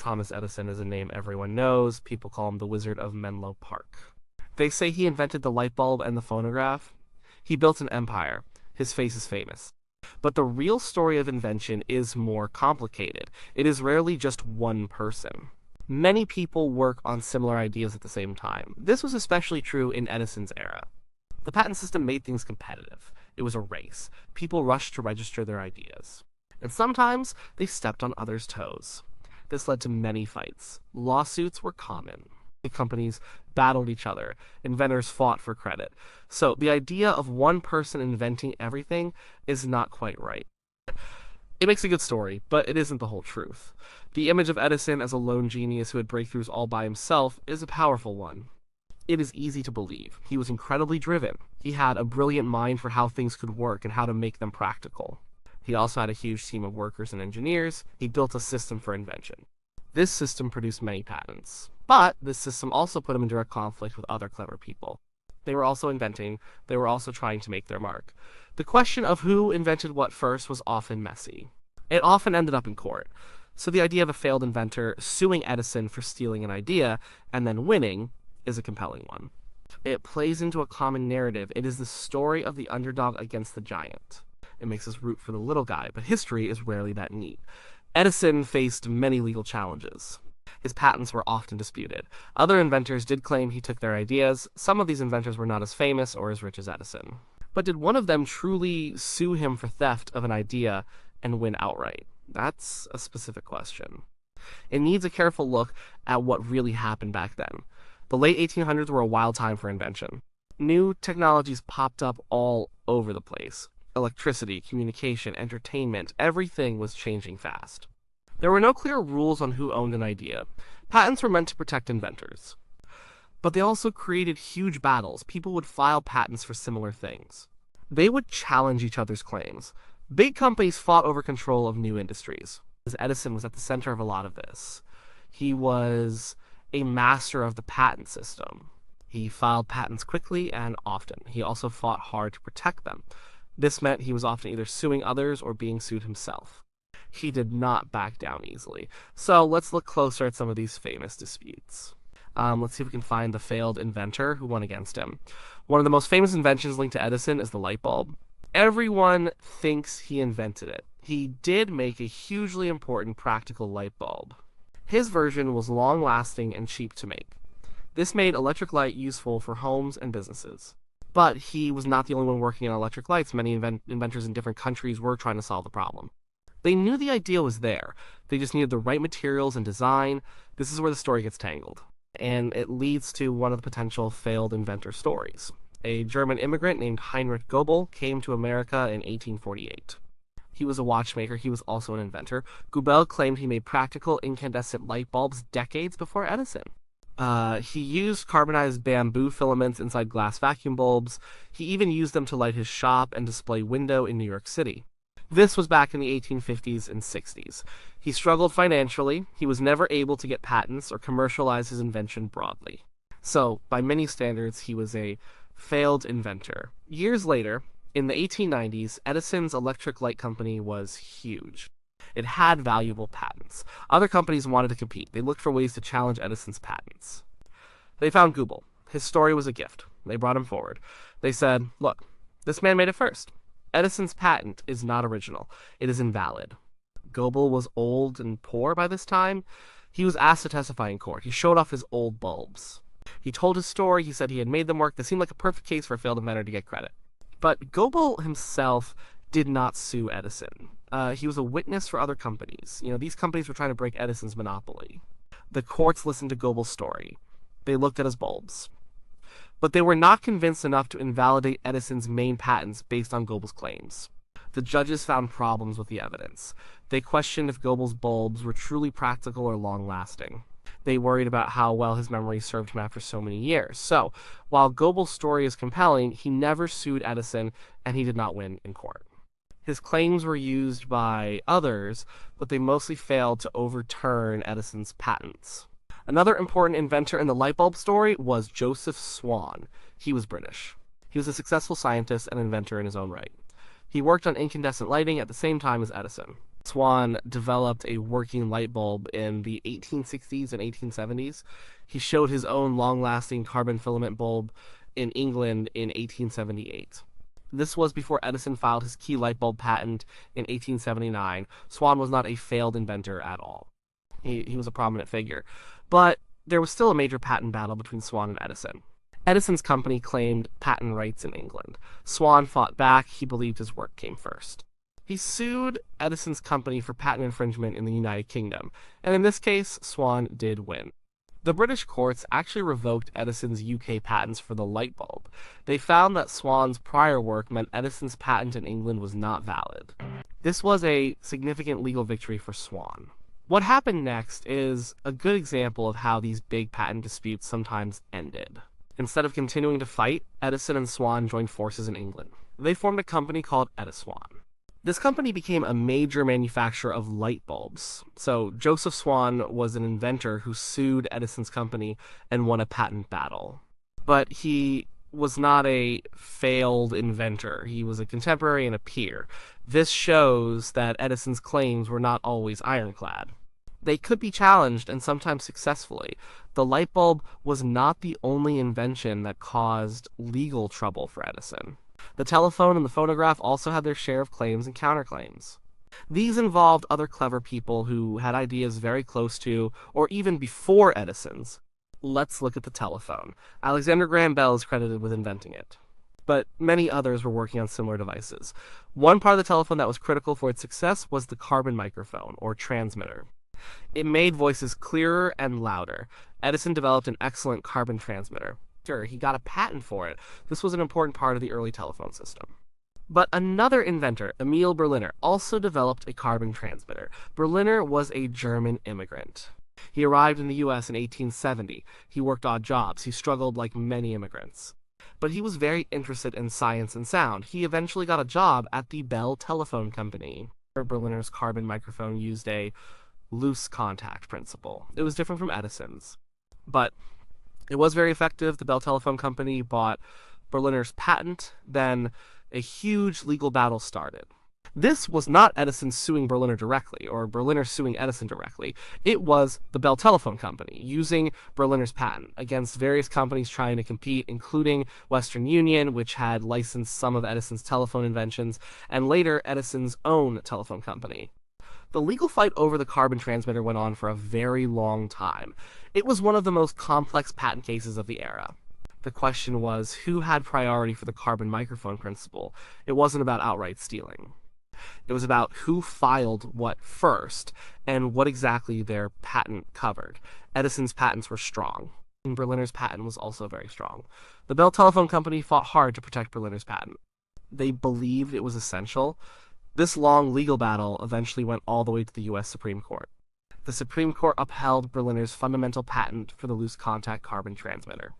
Thomas Edison is a name everyone knows. People call him the Wizard of Menlo Park. They say he invented the light bulb and the phonograph. He built an empire. His face is famous. But the real story of invention is more complicated. It is rarely just one person. Many people work on similar ideas at the same time. This was especially true in Edison's era. The patent system made things competitive. It was a race. People rushed to register their ideas. And sometimes they stepped on others' toes. This led to many fights. Lawsuits were common. The companies battled each other. Inventors fought for credit. So the idea of one person inventing everything is not quite right. It makes a good story, but it isn't the whole truth. The image of Edison as a lone genius who had breakthroughs all by himself is a powerful one. It is easy to believe. He was incredibly driven. He had a brilliant mind for how things could work and how to make them practical. He also had a huge team of workers and engineers. He built a system for invention. This system produced many patents. But this system also put him in direct conflict with other clever people. They were also inventing. They were also trying to make their mark. The question of who invented what first was often messy. It often ended up in court. So the idea of a failed inventor suing Edison for stealing an idea and then winning is a compelling one. It plays into a common narrative. It is the story of the underdog against the giant. It makes us root for the little guy, but history is rarely that neat. Edison faced many legal challenges. His patents were often disputed. Other inventors did claim he took their ideas. Some of these inventors were not as famous or as rich as Edison. But did one of them truly sue him for theft of an idea and win outright? That's a specific question. It needs a careful look at what really happened back then. The late 1800s were a wild time for invention. New technologies popped up all over the place. Electricity, communication, entertainment, everything was changing fast. There were no clear rules on who owned an idea. Patents were meant to protect inventors. But they also created huge battles. People would file patents for similar things. They would challenge each other's claims. Big companies fought over control of new industries. Edison was at the center of a lot of this. He was a master of the patent system. He filed patents quickly and often. He also fought hard to protect them. This meant he was often either suing others or being sued himself. He did not back down easily. So let's look closer at some of these famous disputes. Let's see if we can find the failed inventor who won against him. One of the most famous inventions linked to Edison is the light bulb. Everyone thinks he invented it. He did make a hugely important practical light bulb. His version was long-lasting and cheap to make. This made electric light useful for homes and businesses. But he was not the only one working on electric lights. Many inventors in different countries were trying to solve the problem. They knew the idea was there. They just needed the right materials and design. This is where the story gets tangled. And it leads to one of the potential failed inventor stories. A German immigrant named Heinrich Goebel came to America in 1848. He was a watchmaker. He was also an inventor. Goebel claimed he made practical incandescent light bulbs decades before Edison. He used carbonized bamboo filaments inside glass vacuum bulbs. He even used them to light his shop and display window in New York City. This was back in the 1850s and 60s. He struggled financially. He was never able to get patents or commercialize his invention broadly. So, by many standards, he was a failed inventor. Years later, in the 1890s, Edison's electric light company was huge. It had valuable patents. Other companies wanted to compete. They looked for ways to challenge Edison's patents. They found Goebel. His story was a gift. They brought him forward. They said, look, this man made it first. Edison's patent is not original. It is invalid. Goebel was old and poor by this time. He was asked to testify in court. He showed off his old bulbs. He told his story. He said he had made them work. This seemed like a perfect case for a failed inventor to get credit. But Goebel himself did not sue Edison. He was a witness for other companies. These companies were trying to break Edison's monopoly. The courts listened to Goebel's story. They looked at his bulbs. But they were not convinced enough to invalidate Edison's main patents based on Goebel's claims. The judges found problems with the evidence. They questioned if Goebel's bulbs were truly practical or long-lasting. They worried about how well his memory served him after so many years. So, while Goebel's story is compelling, he never sued Edison, and he did not win in court. His claims were used by others, but they mostly failed to overturn Edison's patents. Another important inventor in the light bulb story was Joseph Swan. He was British. He was a successful scientist and inventor in his own right. He worked on incandescent lighting at the same time as Edison. Swan developed a working light bulb in the 1860s and 1870s. He showed his own long-lasting carbon filament bulb in England in 1878. This was before Edison filed his key light bulb patent in 1879. Swan was not a failed inventor at all. He was a prominent figure. But there was still a major patent battle between Swan and Edison. Edison's company claimed patent rights in England. Swan fought back. He believed his work came first. He sued Edison's company for patent infringement in the United Kingdom, and in this case, Swan did win. The British courts actually revoked Edison's UK patents for the light bulb. They found that Swan's prior work meant Edison's patent in England was not valid. This was a significant legal victory for Swan. What happened next is a good example of how these big patent disputes sometimes ended. Instead of continuing to fight, Edison and Swan joined forces in England. They formed a company called Ediswan. This company became a major manufacturer of light bulbs. So Joseph Swan was an inventor who sued Edison's company and won a patent battle. But he was not a failed inventor. He was a contemporary and a peer. This shows that Edison's claims were not always ironclad. They could be challenged, and sometimes successfully. The light bulb was not the only invention that caused legal trouble for Edison. The telephone and the phonograph also had their share of claims and counterclaims. These involved other clever people who had ideas very close to, or even before Edison's. Let's look at the telephone. Alexander Graham Bell is credited with inventing it, but many others were working on similar devices. One part of the telephone that was critical for its success was the carbon microphone, or transmitter. It made voices clearer and louder. Edison developed an excellent carbon transmitter. Sure, he got a patent for it. This was an important part of the early telephone system. But another inventor, Emile Berliner, also developed a carbon transmitter. Berliner was a German immigrant. He arrived in the US in 1870. He worked odd jobs. He struggled like many immigrants. But he was very interested in science and sound. He eventually got a job at the Bell Telephone Company. Berliner's carbon microphone used a loose contact principle. It was different from Edison's, but it was very effective. The Bell Telephone Company bought Berliner's patent. Then a huge legal battle started. This was not Edison suing Berliner directly, or Berliner suing Edison directly. It was the Bell Telephone Company using Berliner's patent against various companies trying to compete, including Western Union, which had licensed some of Edison's telephone inventions, and later Edison's own telephone company. The legal fight over the carbon transmitter went on for a very long time. It was one of the most complex patent cases of the era. The question was, who had priority for the carbon microphone principle? It wasn't about outright stealing. It was about who filed what first, and what exactly their patent covered. Edison's patents were strong, and Berliner's patent was also very strong. The Bell Telephone Company fought hard to protect Berliner's patent. They believed it was essential. This long legal battle eventually went all the way to the US Supreme Court. The Supreme Court upheld Berliner's fundamental patent for the loose contact carbon transmitter.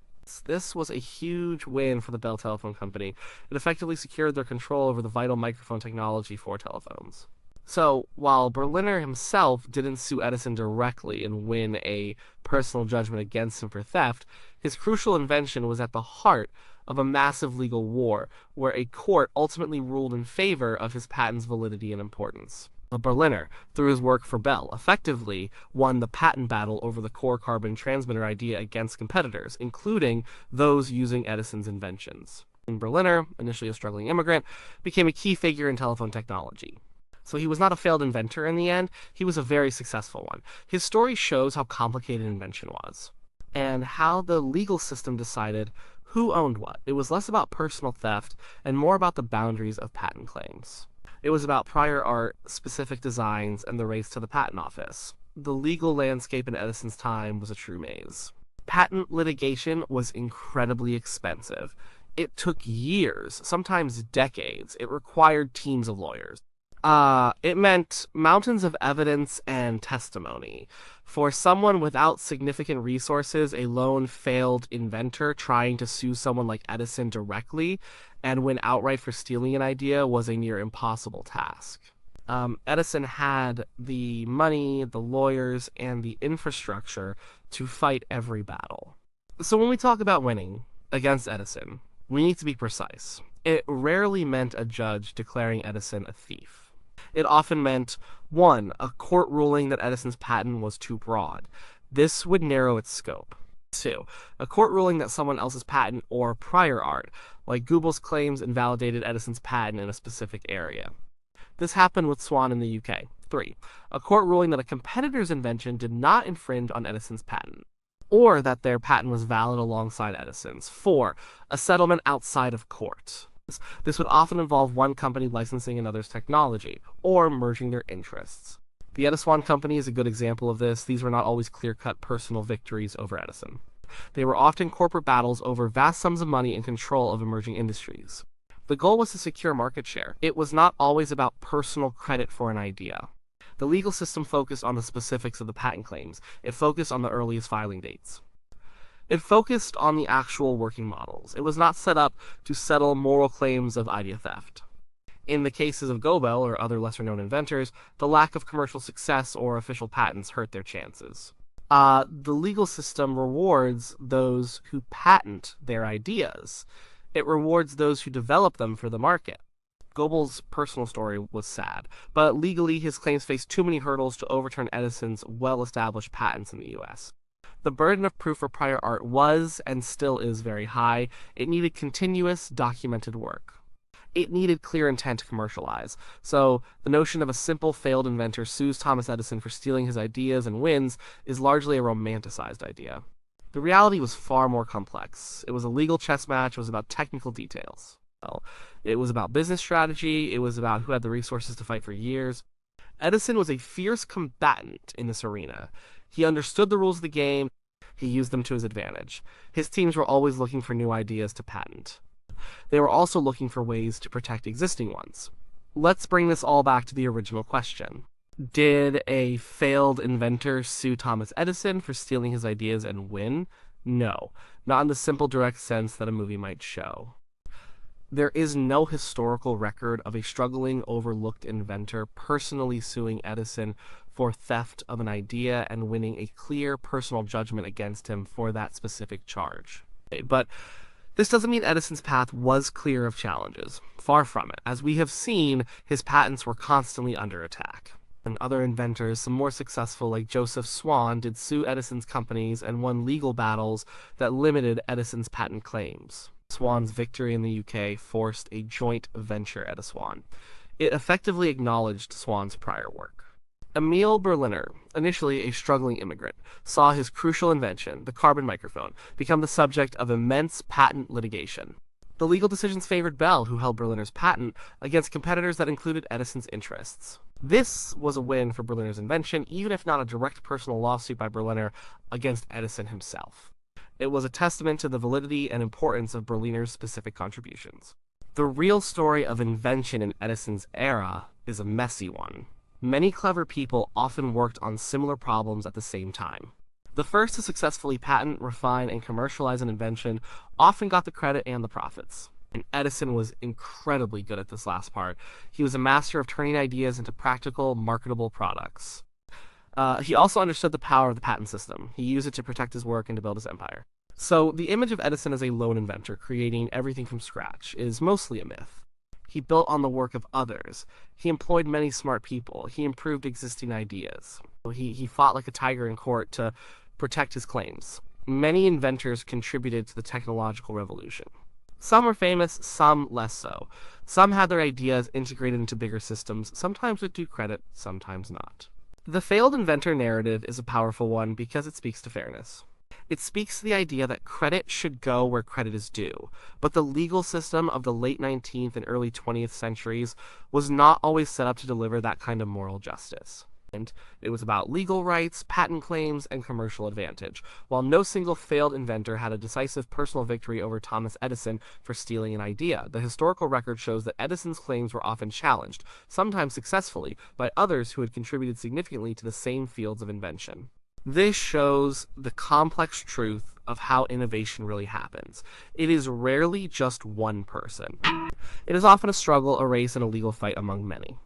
This was a huge win for the Bell Telephone Company. It effectively secured their control over the vital microphone technology for telephones. So, while Berliner himself didn't sue Edison directly and win a personal judgment against him for theft, his crucial invention was at the heart of a massive legal war, where a court ultimately ruled in favor of his patent's validity and importance. Berliner, through his work for Bell, effectively won the patent battle over the core carbon transmitter idea against competitors, including those using Edison's inventions. And Berliner, initially a struggling immigrant, became a key figure in telephone technology. So he was not a failed inventor in the end, he was a very successful one. His story shows how complicated invention was, and how the legal system decided who owned what. It was less about personal theft and more about the boundaries of patent claims. It was about prior art, specific designs, and the race to the patent office. The legal landscape in Edison's time was a true maze. Patent litigation was incredibly expensive. It took years, sometimes decades. It required teams of lawyers. It meant mountains of evidence and testimony. For someone without significant resources, a lone failed inventor trying to sue someone like Edison directly and win outright for stealing an idea was a near impossible task. Edison had the money, the lawyers, and the infrastructure to fight every battle. So when we talk about winning against Edison, we need to be precise. It rarely meant a judge declaring Edison a thief. It often meant 1. A court ruling that Edison's patent was too broad. This would narrow its scope. 2. A court ruling that someone else's patent or prior art, like Goebel's claims, invalidated Edison's patent in a specific area. This happened with Swan in the UK. 3. A court ruling that a competitor's invention did not infringe on Edison's patent, or that their patent was valid alongside Edison's. 4. A settlement outside of court. This would often involve one company licensing another's technology, or merging their interests. The Edison Company is a good example of this. These were not always clear-cut personal victories over Edison. They were often corporate battles over vast sums of money and control of emerging industries. The goal was to secure market share. It was not always about personal credit for an idea. The legal system focused on the specifics of the patent claims. It focused on the earliest filing dates. It focused on the actual working models. It was not set up to settle moral claims of idea theft. In the cases of Goebel or other lesser-known inventors, the lack of commercial success or official patents hurt their chances. The legal system rewards those who patent their ideas. It rewards those who develop them for the market. Goebel's personal story was sad, but legally his claims faced too many hurdles to overturn Edison's well-established patents in the US. The burden of proof for prior art was, and still is, very high. It needed continuous, documented work. It needed clear intent to commercialize. So, the notion of a simple failed inventor sues Thomas Edison for stealing his ideas and wins is largely a romanticized idea. The reality was far more complex. It was a legal chess match. It was about technical details. It was about business strategy. It was about who had the resources to fight for years. Edison was a fierce combatant in this arena. He understood the rules of the game. He used them to his advantage. His teams were always looking for new ideas to patent. They were also looking for ways to protect existing ones. Let's bring this all back to the original question. Did a failed inventor sue Thomas Edison for stealing his ideas and win? No, not in the simple direct sense that a movie might show. There is no historical record of a struggling, overlooked inventor personally suing Edison for theft of an idea and winning a clear personal judgment against him for that specific charge. But this doesn't mean Edison's path was clear of challenges. Far from it. As we have seen, his patents were constantly under attack. And other inventors, some more successful like Joseph Swan, did sue Edison's companies and won legal battles that limited Edison's patent claims. Swan's victory in the UK forced a joint venture at Swan. It effectively acknowledged Swan's prior work. Emile Berliner, initially a struggling immigrant, saw his crucial invention, the carbon microphone, become the subject of immense patent litigation. The legal decisions favored Bell, who held Berliner's patent, against competitors that included Edison's interests. This was a win for Berliner's invention, even if not a direct personal lawsuit by Berliner against Edison himself. It was a testament to the validity and importance of Berliner's specific contributions. The real story of invention in Edison's era is a messy one. Many clever people often worked on similar problems at the same time. The first to successfully patent, refine, and commercialize an invention often got the credit and the profits. And Edison was incredibly good at this last part. He was a master of turning ideas into practical, marketable products. He also understood the power of the patent system. He used it to protect his work and to build his empire. So the image of Edison as a lone inventor, creating everything from scratch, is mostly a myth. He built on the work of others. He employed many smart people. He improved existing ideas. He fought like a tiger in court to protect his claims. Many inventors contributed to the technological revolution. Some were famous, some less so. Some had their ideas integrated into bigger systems, sometimes with due credit, sometimes not. The failed inventor narrative is a powerful one because it speaks to fairness. It speaks to the idea that credit should go where credit is due, but the legal system of the late 19th and early 20th centuries was not always set up to deliver that kind of moral justice. And it was about legal rights, patent claims, and commercial advantage, while no single failed inventor had a decisive personal victory over Thomas Edison for stealing an idea. The historical record shows that Edison's claims were often challenged, sometimes successfully, by others who had contributed significantly to the same fields of invention. This shows the complex truth of how innovation really happens. It is rarely just one person. It is often a struggle, a race, and a legal fight among many.